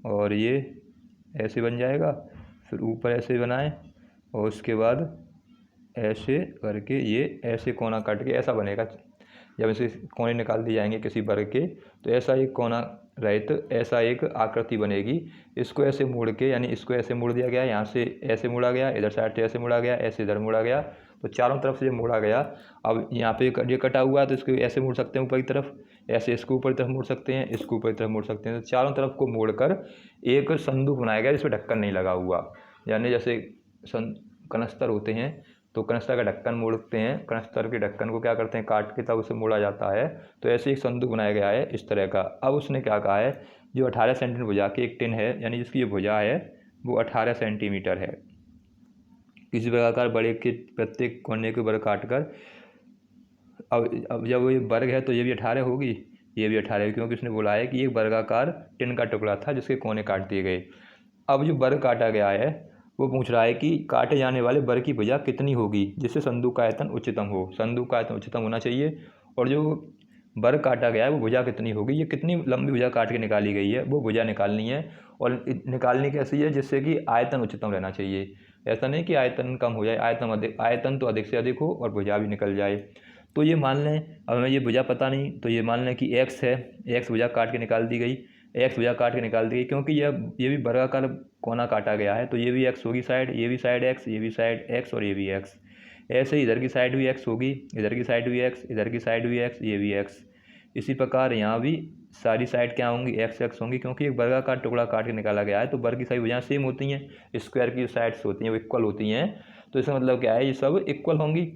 और ये ऐसे बन जाएगा, फिर ऊपर ऐसे बनाएं और उसके बाद ऐसे करके ये ऐसे कोना काट के ऐसा बनेगा। जब ऐसे कोने निकाल दिए जाएंगे किसी वर्ग के तो ऐसा एक कोना रहित ऐसा एक आकृति बनेगी। इसको ऐसे मोड़ के, यानी इसको ऐसे मोड़ दिया गया, यहाँ से ऐसे मोड़ा गया, इधर साइड से ऐसे मोड़ा गया, ऐसे इधर मोड़ा गया, तो चारों तरफ से ये मोड़ा गया। अब यहाँ पे ये कटा हुआ है तो इसको ऐसे मोड़ सकते हैं ऊपर की तरफ, ऐसे इसको ऊपर की तरफ मोड़ सकते हैं, इसको ऊपर की तरफ मोड़ सकते हैं। तो चारों तरफ को मोड़कर एक संदूक बनाया गया जिसमें ढक्कन नहीं लगा हुआ। यानी जैसे कनस्तर होते हैं तो कनस्तर का ढक्कन मोड़ते हैं, कनस्तर के ढक्कन को क्या करते हैं काट के तब उसे मोड़ा जाता है। तो ऐसे एक संदूक बनाया गया है इस तरह का। अब उसने क्या कहा है, जो 18 सेंटीमीटर भुजा की एक टिन है, यानी जिसकी ये भुजा है वो 18 सेंटीमीटर है। किसी प्रकार बड़े के प्रत्येक कोने के वर्ग काट कर, अब जब ये वर्ग है तो ये भी 18 होगी, ये भी 18 है, क्योंकि उसने बोला है कि एक वर्गाकार टिन का टुकड़ा था जिसके कोने काट दिए गए। अब जो वर्ग काटा गया है वो पूछ रहा है कि काटे जाने वाले वर्ग की भुजा कितनी होगी जिससे संदूक का आयतन उच्चतम हो। संदूक का आयतन उच्चतम होना चाहिए, और जो वर्ग काटा गया है वो भुजा कितनी होगी, ये कितनी लंबी भुजा काट के निकाली गई है वो भुजा निकालनी है। और निकालनी कैसी है, जिससे कि आयतन उच्चतम रहना चाहिए। ऐसा नहीं कि आयतन कम हो जाए, आयतन तो अधिक से अधिक हो और भुजा भी निकल जाए। तो ये मान लें, अब हमें ये भुजा पता नहीं तो ये मान लें कि x है, x भुजा काट के निकाल दी गई, x भुजा काट के निकाल दी गई, क्योंकि ये भी वर्गाकार कोना काटा गया है तो ये भी x होगी साइड, ये भी साइड x, ये भी साइड x और ये भी x। ऐसे ही इधर की साइड भी x होगी, इधर की साइड भी x, इधर की साइड भी x, ये भी x। इसी प्रकार यहाँ भी सारी साइड क्या होंगी, x x होंगी, क्योंकि एक वर्गाकार टुकड़ा काट के निकाला गया है। तो वर्ग की सारी भुजाएं सेम होती हैं, स्क्वायर की साइड्स होती हैं वो इक्वल होती हैं। तो इसका मतलब क्या है, ये सब इक्वल होंगी।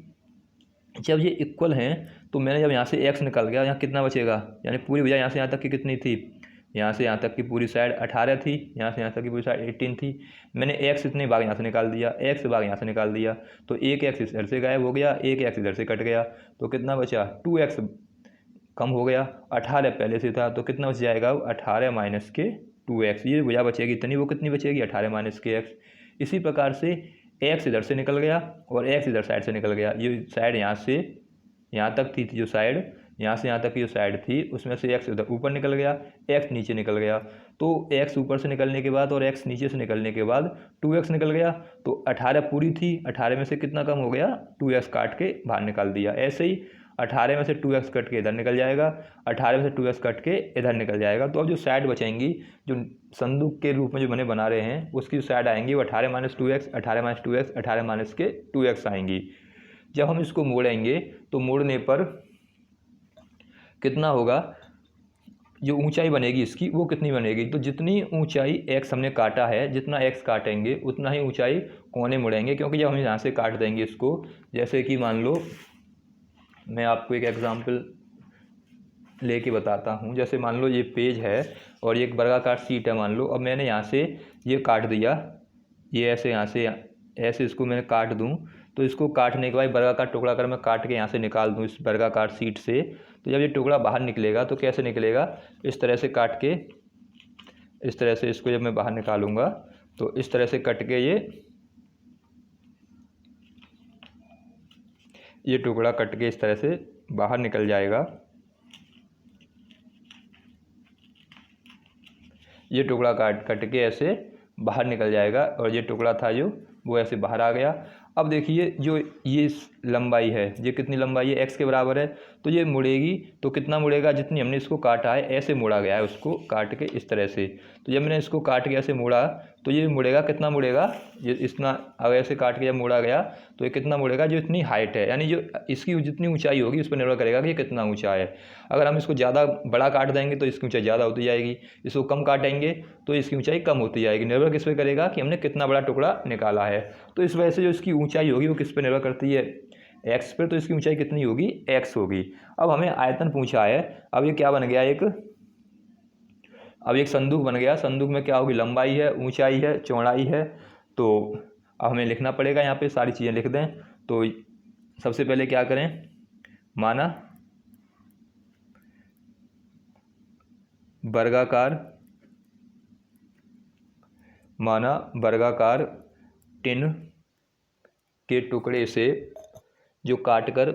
जब ये इक्वल हैं तो मैंने जब यहाँ से x निकल गया, यहाँ कितना बचेगा, यानी पूरी भुजा यहाँ से यहाँ तक की कितनी थी, यहाँ से यहाँ तक की पूरी साइड 18 थी, यहाँ से यहाँ तक की पूरी साइड 18 थी। मैंने x इतने भाग यहाँ से निकाल दिया, x भाग यहाँ से निकाल दिया, तो एक x इधर से गायब हो गया, एक x इधर से कट गया, तो कितना बचा 2x कम हो गया। 18 पहले से था तो कितना बच जाएगा, 18 माइनस के 2x। ये भुजा बचेगी इतनी, वो कितनी बचेगी 18 माइनस के x। इसी प्रकार से x इधर से निकल गया और x इधर साइड से निकल गया। ये साइड यहाँ से यहाँ तक थी जो साइड, यहाँ से यहाँ तक की जो साइड थी उसमें से x उधर ऊपर निकल गया, x नीचे निकल गया। तो x ऊपर से निकलने के बाद और x नीचे से निकलने के बाद 2x निकल गया। तो 18 पूरी थी, 18 में से कितना कम हो गया, 2x काट के बाहर निकाल दिया। ऐसे ही 18 में से 2x कट के इधर निकल जाएगा, 18 में से 2x कट के इधर निकल जाएगा। तो अब जो साइड बचेंगी, जो संदूक के रूप में जो बने बना रहे हैं उसकी जो साइड आएंगी वो 18 minus 2x, 18 minus 2x, 18 minus के 2x आएंगी। जब हम इसको मोड़ेंगे तो मोड़ने पर कितना होगा, जो ऊंचाई बनेगी इसकी वो कितनी बनेगी, तो जितनी ऊंचाई x हमने काटा है, जितना x काटेंगे उतना ही ऊंचाई कोने मुड़ेंगे। क्योंकि जब हम यहाँ से काट देंगे इसको, जैसे कि मान लो मैं आपको एक एग्जांपल लेके बताता हूँ। जैसे मान लो ये पेज है और ये एक वर्गाकार शीट है मान लो। अब मैंने यहाँ से ये काट दिया, ये ऐसे यहाँ से ऐसे इसको मैंने काट दूँ, तो इसको काटने के बाद वर्गाकार टुकड़ा अगर मैं काट के यहाँ से निकाल दूँ इस वर्गाकार शीट से, तो जब ये टुकड़ा बाहर निकलेगा तो कैसे निकलेगा, इस तरह से काट के, इस तरह से इसको जब मैं बाहर निकालूंगा तो इस तरह से कट के ये टुकड़ा कट के इस तरह से बाहर निकल जाएगा। ये टुकड़ा कट के ऐसे बाहर निकल जाएगा और ये टुकड़ा था जो वो ऐसे बाहर आ गया। अब देखिए जो ये लंबाई है, ये कितनी लंबाई है, x के बराबर है, तो ये मुड़ेगी तो कितना मुड़ेगा, जितनी हमने इसको काटा है ऐसे मोड़ा गया है उसको काट के इस तरह से। तो जब मैंने इसको काट के ऐसे मोड़ा तो ये मुड़ेगा, कितना मुड़ेगा, ये इतना अगर ऐसे काट के जब मोड़ा गया तो ये कितना मुड़ेगा, जो इतनी हाइट है, यानी जो इसकी जितनी ऊंचाई होगी उस पर निर्भर करेगा कि ये कितना ऊंचा है। अगर हम इसको ज़्यादा बड़ा काट देंगे तो इसकी ऊंचाई ज़्यादा होती जाएगी, इसको कम काटेंगे तो इसकी ऊंचाई कम होती जाएगी। निर्भर किस पे करेगा कि हमने कितना बड़ा टुकड़ा निकाला है। तो इस वजह से जो इसकी ऊंचाई होगी वो किस पे निर्भर करती है, x पे, तो इसकी ऊंचाई कितनी होगी, x होगी। अब हमें आयतन पूछा है, अब ये क्या बन गया, अब एक संदूक बन गया। संदूक में क्या होगी, लंबाई है, ऊंचाई है, चौड़ाई है। तो अब हमें लिखना पड़ेगा, यहाँ पे सारी चीज़ें लिख दें। तो सबसे पहले क्या करें, माना वर्गाकार टिन के टुकड़े से जो काटकर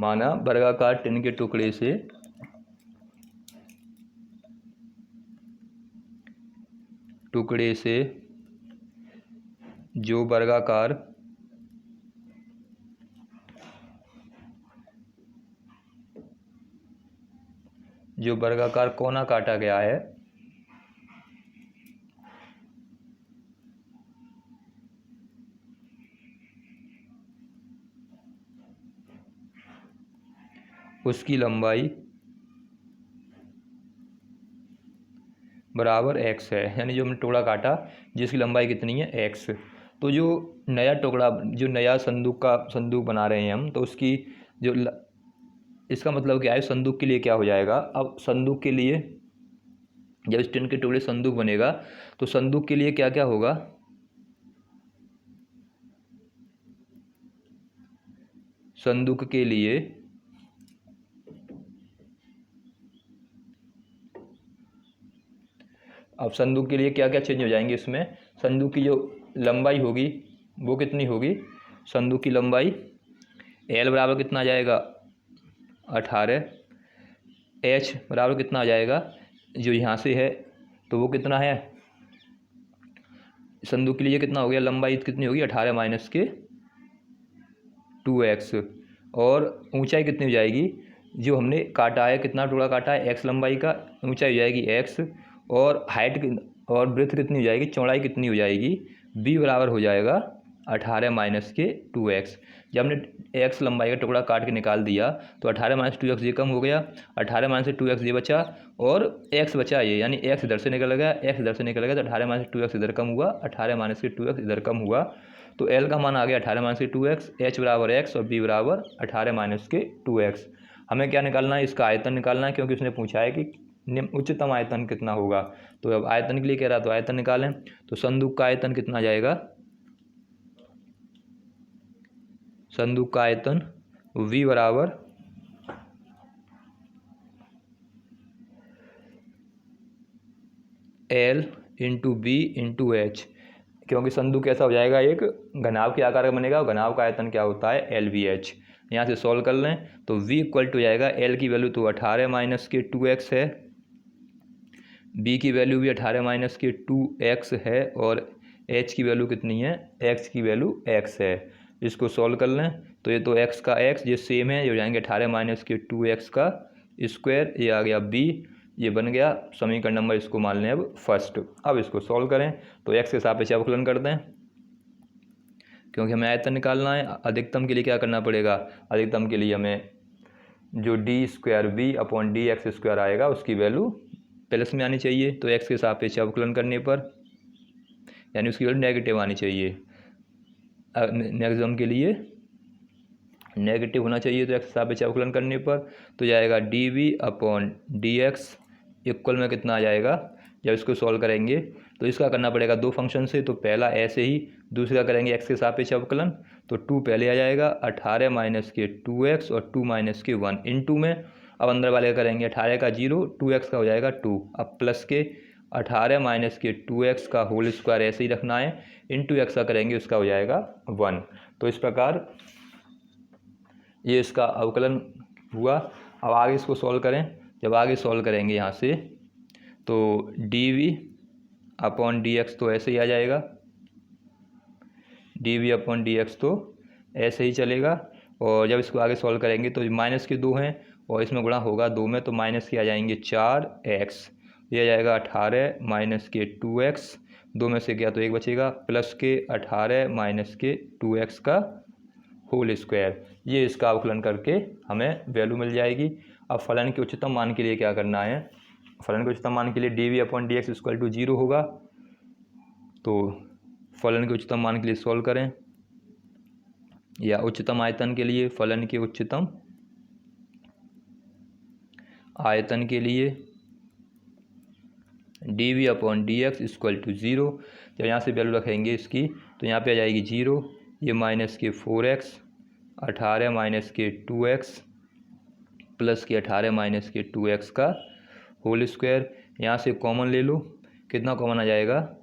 माना वर्गाकार टिन के टुकड़े से जो वर्गाकार कोना काटा गया है उसकी लंबाई बराबर x है। यानी जो हमने टुकड़ा काटा जिसकी लंबाई कितनी है x। तो जो नया टुकड़ा, जो नया संदूक बना रहे हैं हम, तो उसकी जो इसका मतलब क्या है, संदूक के लिए क्या हो जाएगा। अब संदूक के लिए जब इस टिन के टुकड़े संदूक बनेगा तो संदूक के लिए क्या क्या होगा, संदूक के लिए अब संदूक के लिए क्या क्या चेंज हो जाएंगे इसमें। संदूक की जो लंबाई होगी वो कितनी होगी, संदूक की लंबाई L बराबर कितना आ जाएगा 18, H बराबर कितना आ जाएगा, जो यहाँ से है तो वो कितना है, संदूक के लिए कितना हो गया, लंबाई कितनी होगी 18 माइनस के 2x, और ऊंचाई कितनी हो जाएगी, जो हमने काटा है, कितना टुकड़ा काटा है x लंबाई का, ऊंचाई हो जाएगी x, और हाइट और ब्रेथ कितनी हो जाएगी, चौड़ाई कितनी हो जाएगी, b बराबर हो जाएगा 18 माइनस के 2x। जब हमने x लंबाई का टुकड़ा काट के निकाल दिया तो 18 माइनस 2x ये कम हो गया, 18 माइनस 2x ये बचा, और x बचा ये, यानी x इधर से निकल गया, x इधर से निकल गया, तो 18 माइनस 2x इधर कम हुआ, 18 माइनस 2x इधर कम हुआ, तो L का मान आ गया 18 माइनस 2x, H बराबर x और B बराबर 18 माइनस 2x। हमें क्या निकालना है, इसका आयतन निकालना है, क्योंकि उसने पूछा है कि उच्चतम आयतन कितना होगा। तो अब आयतन के लिए कह रहा तो आयतन निकालें, तो संदूक का आयतन कितना जाएगा, संदूक का आयतन V बराबर L into B into H, क्योंकि संदूक कैसा हो जाएगा, एक घनाभ के आकार का बनेगा, और घनाभ का आयतन क्या होता है LVH। यहाँ से सॉल्व कर लें तो V इक्वल टू जाएगा, L की वैल्यू तो 18 माइनस के 2x है, B की वैल्यू भी 18 माइनस के 2x है, और H की वैल्यू कितनी है, X की वैल्यू x है। इसको सॉल्व कर लें तो ये तो x का x ये सेम है, ये हो जाएंगे 18 माइनस के 2x का स्क्वायर, ये आ गया B, ये बन गया समीकरण नंबर, इसको मान लें अब फर्स्ट। अब इसको सॉल्व करें तो x के सापेक्ष अवकलन कर दें, क्योंकि हमें आयतन निकालना है। अधिकतम के लिए क्या करना पड़ेगा, अधिकतम के लिए हमें जो d²b/dx² आएगा उसकी वैल्यू प्लस में आनी चाहिए, तो x के सापेक्ष अवकलन करने पर यानी उसकी वैल्यू नेगेटिव आनी चाहिए। मैक्सिमम के लिए नेगेटिव होना चाहिए, तो x के सापेक्ष अवकलन करने पर तो जाएगा dv/dx इक्वल में कितना आ जाएगा, जब इसको सॉल्व करेंगे तो इसका करना पड़ेगा दो फंक्शन से, तो पहला ऐसे ही, दूसरा करेंगे x के सापेक्ष अवकलन, तो 2 पहले आ जाएगा 18 माइनस के 2x और 2 माइनस के 1 इनटू में, अब अंदर वाले करेंगे 18 का 0, 2x का हो जाएगा 2, अब प्लस के 18 माइनस के 2x का होल स्क्वायर ऐसे ही रखना है, इंटू x का करेंगे उसका हो जाएगा 1। तो इस प्रकार ये इसका अवकलन हुआ। अब आगे इसको सॉल्व करें, जब आगे सॉल्व करेंगे यहाँ से तो dv/dx तो ऐसे ही आ जाएगा, dv/dx तो ऐसे ही चलेगा, और जब इसको आगे सॉल्व करेंगे तो माइनस के 2 हैं और इसमें गुणा होगा 2 में, तो माइनस के आ जाएंगे 4x, ये आ जाएगा 18 माइनस के 2x, 2 में से गया तो 1 बचेगा, प्लस के 18 माइनस के 2x का होल स्क्वायर, ये इसका अवकलन करके हमें वैल्यू मिल जाएगी। अब फलन के उच्चतम मान के लिए क्या करना है, फलन के उच्चतम मान के लिए dv/dx इक्वल टू 0 होगा, तो फलन के उच्चतम मान के लिए सॉल्व करें, या उच्चतम आयतन के लिए, फलन के उच्चतम आयतन के लिए dv/dx इक्वल टू 0, जब यहाँ से वैल्यू रखेंगे इसकी तो यहाँ पे आ जाएगी 0, ये माइनस के 4x, 18 माइनस के 2x प्लस के 18 माइनस के 2x का होल स्क्वायर, यहाँ से कॉमन ले लो, कितना कॉमन आ जाएगा,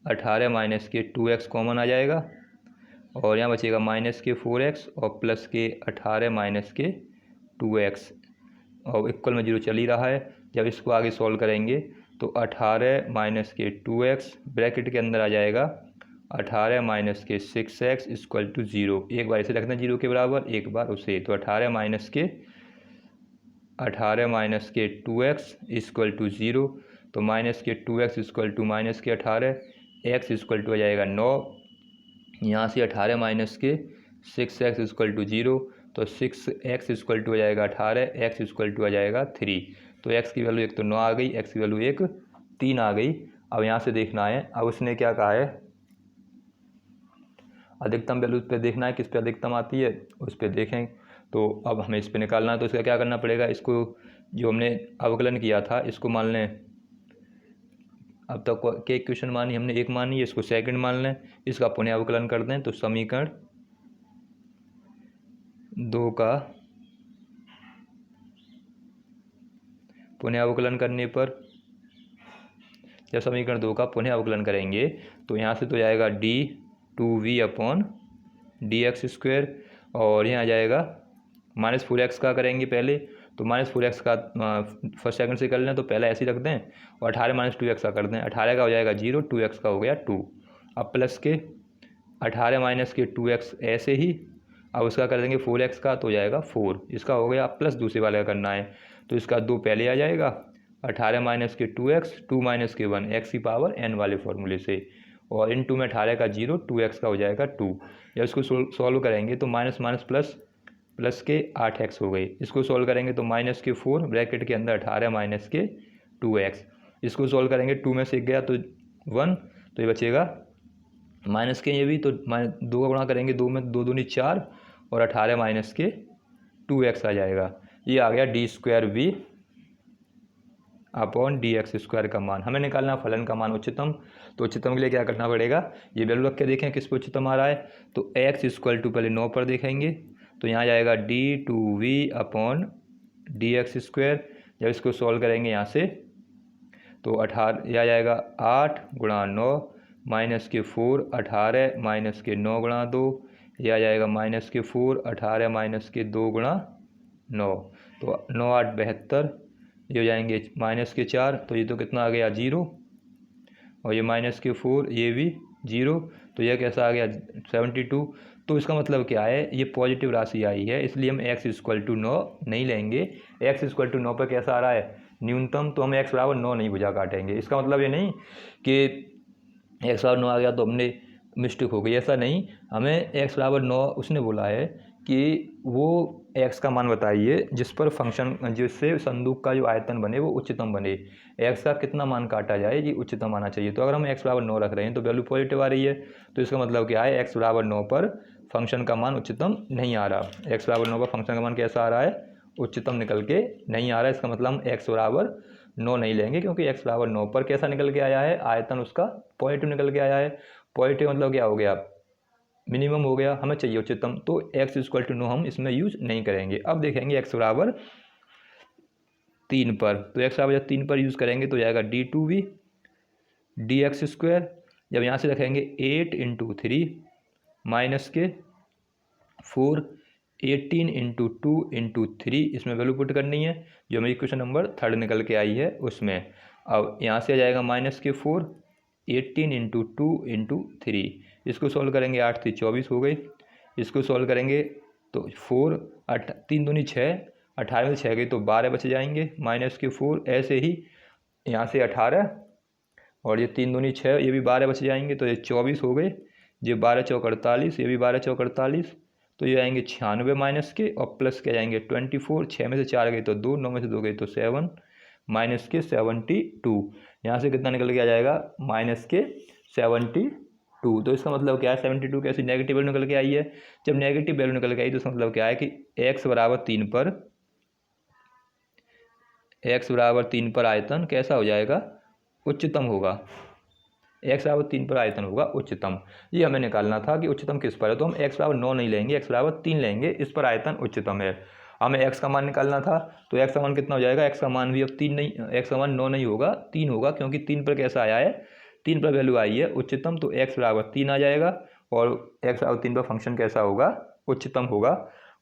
18 माइनस के 2x कॉमन आ जाएगा, और यहाँ बचेगा माइनस के 4x और प्लस के 18 माइनस के 2x और इक्वल में 0 चल ही रहा है। जब इसको आगे सॉल्व करेंगे तो 18 माइनस के 2x ब्रैकेट के अंदर आ जाएगा 18 माइनस के 6x इक्वल टू 0। एक बार इसे रखना 0 के बराबर, एक बार उसे, तो 18 माइनस के 2x इक्वल टू 0, तो माइनस के 2x इक्वल टू माइनस के 18, x इक्वल टू आ जाएगा 9। यहाँ से 18 माइनस के 6x इक्वल टू 0, तो 6x इक्वल टू आ जाएगा 18, x इक्वल टू आ जाएगा 3। तो x की वैल्यू एक तो 9 आ गई, x की वैल्यू एक 3 आ गई। अब यहाँ से देखना है, अब उसने क्या कहा है, अधिकतम वैल्यू पे देखना है, किस पे अधिकतम आती है उस पर देखें। तो अब हमें इस पे निकालना है, तो इसका क्या करना पड़ेगा, इसको जो हमने अवकलन किया था इसको मान लें, अब तक के इक्वेशन मानी हमने एक मानी है, इसको सेकंड मान लें, इसका पुनः अवकलन कर दें। तो समीकरण 2 का पुनः अवकलन करने पर, जब समीकरण 2 का पुनः अवकलन करेंगे तो यहाँ से तो जाएगा d2v अपॉन dx², और यहाँ आ जाएगा -4x का करेंगे पहले, तो -4x का फर्स्ट सेकंड से कर लें, तो पहले ऐसे ही रख दें और 18 - 2x का कर दें। 18 का हो जाएगा 0, 2x का हो गया 2। अब प्लस के 18 माइनस के 2x ऐसे ही, अब उसका कर देंगे 4x का, तो हो जाएगा 4, इसका हो गया। प्लस दूसरे वाले का करना है, तो इसका 2 पहले आ जाएगा, 18 माइनस के 2x, 2 माइनस के 1, x की पावर n वाले फॉर्मूले से, और इन 2 में 18 का 0, 2x का हो जाएगा 2। जब इसको सॉल्व करेंगे तो माइनस माइनस प्लस, प्लस के 8x हो गई। इसको सॉल्व करेंगे तो माइनस के 4 ब्रैकेट के अंदर 18 माइनस के 2x, इसको सॉल्व करेंगे 2 में से गया तो 1, तो ये बचेगा माइनस के, ये भी तो 2 का गुणा करेंगे 2 में, 2 दूनी 4, और 18 माइनस के 2x आ जाएगा। ये आ गया d2v अपॉन dx² का मान। हमें निकालना फलन का मान उच्चतम, तो उच्चतम के लिए क्या करना पड़ेगा, ये वैल्यू रख के देखें किस पर उच्चतम आ रहा है। तो x इक्वल टू पहले 9 पर देखेंगे, तो यहाँ जाएगा d2v अपॉन dx²। जब इसको सॉल्व करेंगे यहाँ से तो 18, यह आ जाएगा 8 गुणा 9 माइनस के 4, 18 माइनस के 9 गुणा 2, यह आ जाएगा माइनस के 4, 18 माइनस के 2 गुणा 9, तो 9 8 72, ये हो जाएंगे माइनस के 4, तो ये तो कितना आ गया 0, और ये माइनस के 4, ये भी 0, तो यह कैसा आ गया 72। तो इसका मतलब क्या है, ये पॉजिटिव राशि आई है, इसलिए हम x इक्वल टू 9 नहीं लेंगे। x इक्वल टू 9 पर कैसा आ रहा है न्यूनतम, तो हम x बराबर 9 नहीं भुजा काटेंगे। इसका मतलब ये नहीं कि x बराबर 9 आ गया तो हमने मिस्टेक हो गई, ऐसा नहीं। हमें x बराबर 9 उसने बोला है कि वो x का मान बताइए जिस पर फंक्शन, जिससे संदूक का जो आयतन बने वो उच्चतम बने। x का कितना मान काटा जाए ये उच्चतम आना चाहिए। तो अगर हम x बराबर 9 रख रहे हैं तो वैल्यू पॉजिटिव आ रही है, तो इसका मतलब क्या है, x बराबर 9 पर फंक्शन का मान उच्चतम नहीं आ रहा। x बराबर 9 पर फंक्शन का मान कैसा आ रहा है, उच्चतम निकल के नहीं आ रहा है। इसका मतलब हम x बराबर 9 नहीं लेंगे, क्योंकि x बराबर 9 पर कैसा निकल के आया है, आयतन उसका पॉजिटिव निकल के आया है। पॉजिटिव मतलब क्या हो गया, मिनिमम हो गया, हमें चाहिए उच्चतम, तो x इक्वल टू 9 हम इसमें यूज नहीं करेंगे। अब देखेंगे x बराबर 3 पर, तो x बराबर 3 पर यूज़ करेंगे तो जाएगा d2v dx²। जब यहाँ से रखेंगे 8 इंटू 3 माइनस के 4, 18 इंटू 2 इंटू 3, इसमें वैल्यू पुट करनी है जो मेरी क्वेश्चन नंबर 3 निकल के आई है उसमें। अब यहाँ से आ जाएगा माइनस के 4, 18 इंटू 2 इंटू 3, इसको सॉल्व करेंगे 8 से 24 हो गई। इसको सॉल्व करेंगे तो 4, 3 दूनी 6, 18 में 6 गई तो 12 बच जाएंगे, माइनस के 4, ऐसे ही यहाँ से 18, और ये 3 दूनी 6, ये भी 12 बच जाएंगे, तो ये 24 हो गए। ये 12 चौक 48, ये भी 12 चौक 48, तो ये आएंगे 96 माइनस के, और प्लस के जाएंगे 24, 6 में से 4 गए तो 2, 9 में से 2 गए तो 7, माइनस के 72। यहाँ से कितना निकल के आ जाएगा, माइनस के 72। तो इसका मतलब क्या है, 72 कैसी नेगेटिव वैल्यू निकल के आई है। जब नेगेटिव वैल्यू निकल के आई तो इसका मतलब क्या है कि x बराबर 3 पर, x बराबर 3 पर आयतन कैसा हो जाएगा, उच्चतम होगा। x बराबर 3 पर आयतन होगा उच्चतम। ये हमें निकालना था कि उच्चतम किस पर है, तो हम x बराबर 9 नहीं लेंगे, x बराबर 3 लेंगे, इस पर आयतन उच्चतम है। हमें x का मान निकालना था, तो x का मान कितना हो जाएगा, x का मान भी अब 3 नहीं, x का मान 9 नहीं होगा, 3 होगा, क्योंकि 3 पर कैसा आया है, 3 पर वैल्यू आई है उच्चतम, तो x बराबर 3 आ जाएगा, और x बराबर 3 पर फंक्शन कैसा होगा, उच्चतम होगा।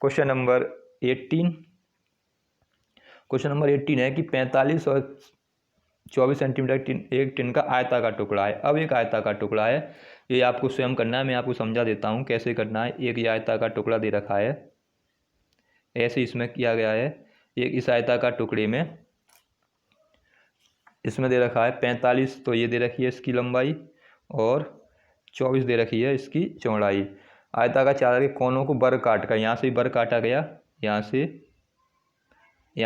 क्वेश्चन नंबर 18 क्वेश्चन नंबर 18 है कि 45 और 24 सेंटीमीटर एक टिन का आयताकार टुकड़ा है। अब एक आयताकार टुकड़ा है, ये आपको स्वयं करना है, मैं आपको समझा देता हूँ कैसे करना है। एक ये आयताकार टुकड़ा दे रखा है, ऐसे इसमें किया गया है। एक इस आयताकार टुकड़े में इसमें दे रखा है 45, तो ये दे रखी है इसकी लंबाई, और 24 दे रखी है इसकी चौड़ाई। आयताकार चार के कोनों को वर्ग काट कर, यहाँ से भी वर्ग काटा गया, यहाँ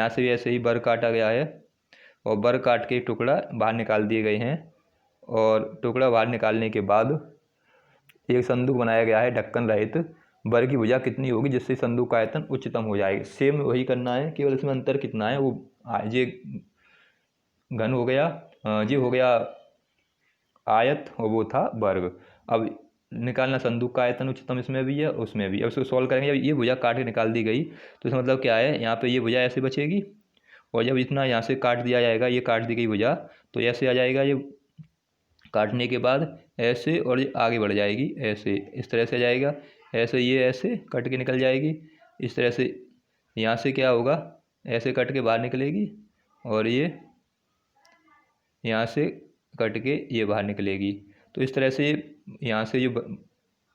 से भी ऐसे ही वर्ग काटा गया है, और वर्ग काट के टुकड़ा बाहर निकाल दिए गए हैं। और टुकड़ा बाहर निकालने के बाद एक संदूक बनाया गया है ढक्कन रहित। वर्ग की भुजा कितनी होगी जिससे संदूक का आयतन उच्चतम हो जाएगा। सेम वही करना है, केवल इसमें अंतर कितना है, वो ये घन हो गया, ये हो गया आयत, और वो था वर्ग। अब निकालना संदूक का आयतन उच्चतम, इसमें भी है उसमें भी। अब इसको सॉल्व करेंगे। जब ये भुजा काट के निकाल दी गई तो इसका मतलब क्या है, यहाँ पे ये भुजा ऐसे बचेगी, और जब इतना यहाँ से काट दिया जाएगा, ये काट दी गई भुजा, तो ऐसे आ जाएगा। ये काटने के बाद ऐसे, और ये आगे बढ़ जाएगी ऐसे, इस तरह से आ जाएगा ऐसे, ये ऐसे कट के निकल जाएगी इस तरह से। यहाँ से क्या होगा, ऐसे कट के बाहर निकलेगी, और ये यहाँ से कट के ये बाहर निकलेगी। तो इस तरह से यहाँ से जो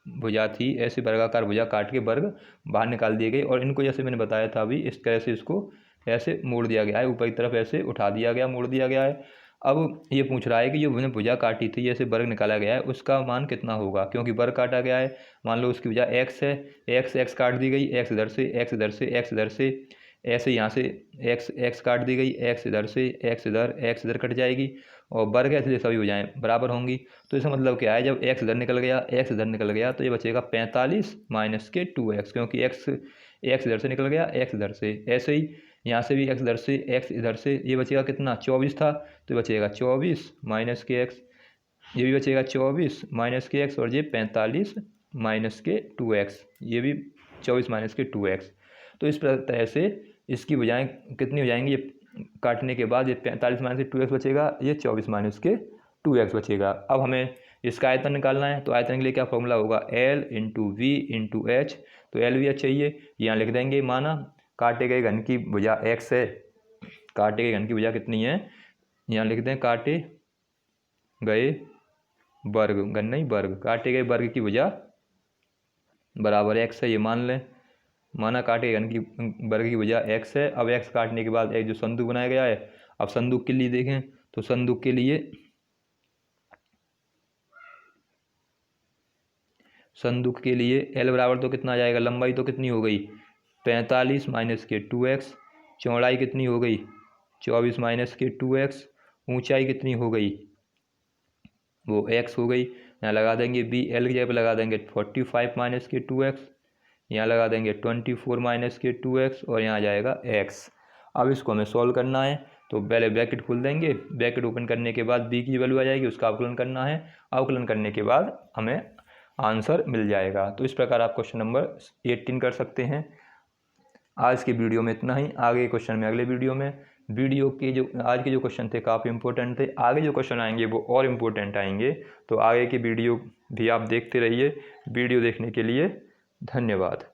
भुजा थी, ऐसे वर्गाकार भुजा काट के वर्ग बाहर निकाल दिए गए, और इनको जैसे मैंने बताया था अभी, इस तरह से इसको ऐसे मोड़ दिया गया है, ऊपर की तरफ ऐसे उठा दिया गया, मोड़ दिया गया है। अब ये पूछ रहा है कि जो मैंने भुजा काटी थी, ऐसे वर्ग निकाला गया है, उसका मान कितना होगा, क्योंकि वर्ग काटा गया है। मान लो उसकी भुजा x है, x काट दी गई, x इधर से, x इधर से, x इधर से, ऐसे यहाँ से x काट दी गई, x इधर से, x इधर कट जाएगी, और वर्ग ऐसे सभी भुजाएं बराबर होंगी। तो इसका मतलब क्या है, जब x इधर निकल गया, x इधर निकल गया, तो ये बचेगा 45 माइनस के 2x, क्योंकि x इधर से निकल गया, x इधर से। ऐसे ही यहाँ से भी x इधर से, x इधर से, ये बचेगा कितना, 24 था, तो बचेगा 24 माइनस के x, ये भी बचेगा 24 माइनस के x, और ये 45 माइनस के 2x, ये भी 24 माइनस के 2x। तो इस तरह से इसकी भुजाएं कितनी हो जाएंगी, ये काटने के बाद ये 45 माइनस के 2x बचेगा, ये 24 माइनस के 2x बचेगा। अब हमें इसका आयतन निकालना है, तो आयतन के लिए क्या फॉर्मूला होगा, L into V into H. तो एल वी एच चाहिए, यहाँ लिख देंगे। माना काटे गए घन की भुजा x है, काटे गए घन की भुजा कितनी है, यहाँ लिख दें काटे गए वर्ग, घन नहीं वर्ग, काटे गए वर्ग की भुजा बराबर x है, ये मान लें। माना काटे घन की वर्ग की भुजा x है। अब x काटने के बाद एक जो संदूक बनाया गया है, अब संदूक के लिए देखें, तो संदूक के लिए L बराबर तो कितना आ जाएगा, लंबाई तो कितनी हो गई 45 माइनस के 2x, चौड़ाई कितनी हो गई 24 माइनस के 2x, ऊंचाई कितनी हो गई वो x हो गई। यहाँ लगा देंगे b, L की जगह पर लगा देंगे 45 माइनस के 2x, यहाँ लगा देंगे 24 माइनस के 2x, और यहाँ आ जाएगा x। अब इसको हमें सॉल्व करना है, तो पहले ब्रैकेट खोल देंगे, ब्रैकेट ओपन करने के बाद b की वैल्यू आ जाएगी, उसका अवकलन करना है। अवकलन करने के बाद हमें आंसर मिल जाएगा। तो इस प्रकार आप क्वेश्चन नंबर 18 कर सकते हैं। आज की वीडियो में इतना ही, आगे क्वेश्चन में अगले वीडियो में। वीडियो के जो आज के जो क्वेश्चन थे काफ़ी इंपॉर्टेंट थे, आगे जो क्वेश्चन आएंगे वो और इम्पोर्टेंट आएंगे। तो आगे की वीडियो भी आप देखते रहिए। वीडियो देखने के लिए धन्यवाद।